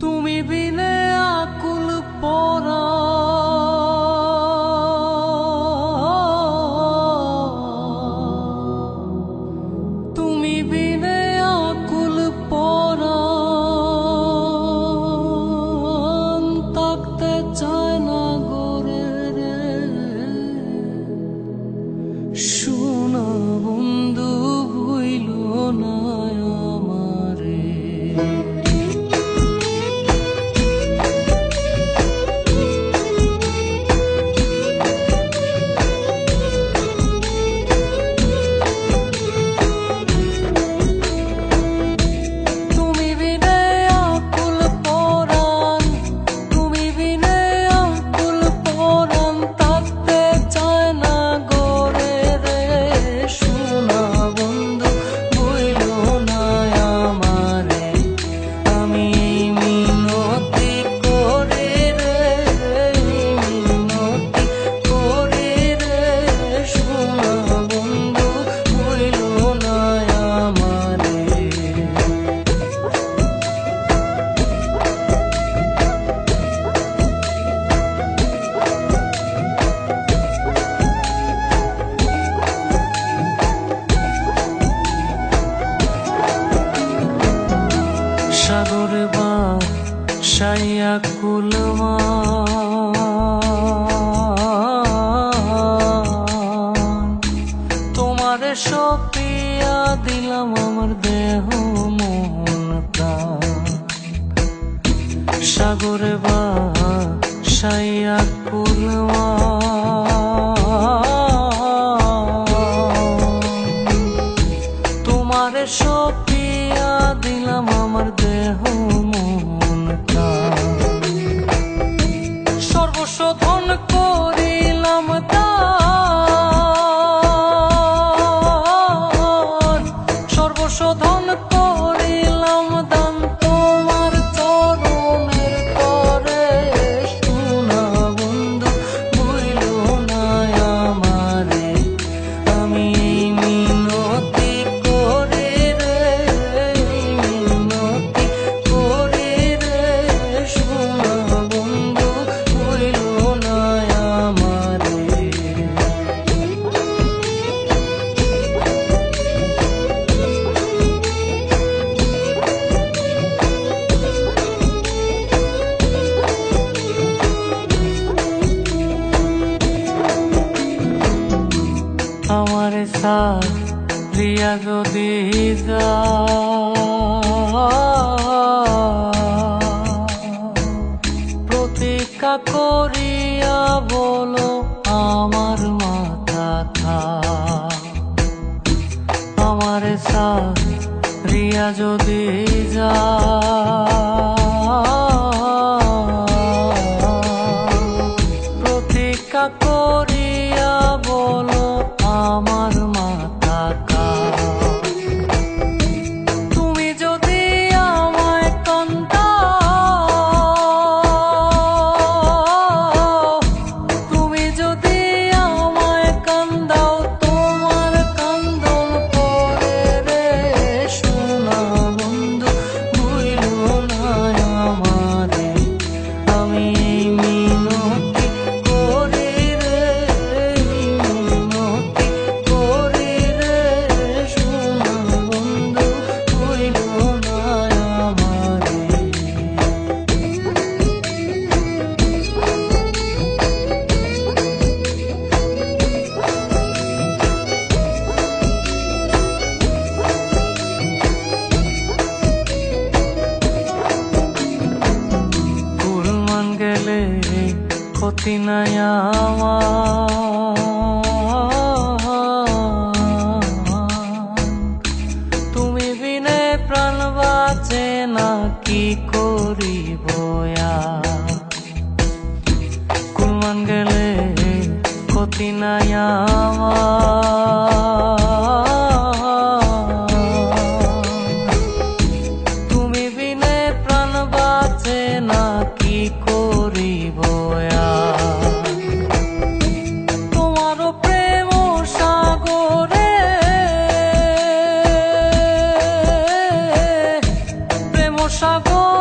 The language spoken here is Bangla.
তুমি বিনে আকুল পরা তুমি বিনে আকুল পরা থাকতে চায় না গোরে রে শোনা বন্ধু ভুইল না আমারে সাগরে বাসাইয়া কুলমা তোমারে সপিয়া দিলাম আমার দেহ মন প্রাণ সাগরে বাসাইয়া কুলমা তোমারে সপিয়া দিলাম আমার দেহ মন প্রাণ সর্বস্ব ধন করিলাম দান সর্বস্ব ধন করিলাম দান তোমার চরণের করে শোনা বন্ধু ভুইল না আমারে আমি মিনতি করি রে মিনতি করি রে শোনা বন্ধু ভুইল না আমারে আমারে সারিয়া যদি প্রতীক্ষা করিয়া বলো আমার মাথা থা আমারে সারিয়া যদি প্রতীক্ষা করিয়া বলো আমার মাথা কা তুমি যদি আমায় কান্দাও তুমি যদি আমায় কান্দাও তোমার কান্দন পরে রে শোনা বন্ধু ভুইল না আমারে আমি মিনতি করি রে মিনতি করি রে শোনা বন্ধু ভুইল না আমারে কুলমান গেলে ক্ষতি নাই আমার তুমি বিনে প্রাণ বাঁচে না কি করিব কুলমান গেলে ক্ষতি নাই আমার তুমি বিনে প্রাণ বাঁচে না কি করিব তোমারও প্রেম সাগরে প্রেম সাগর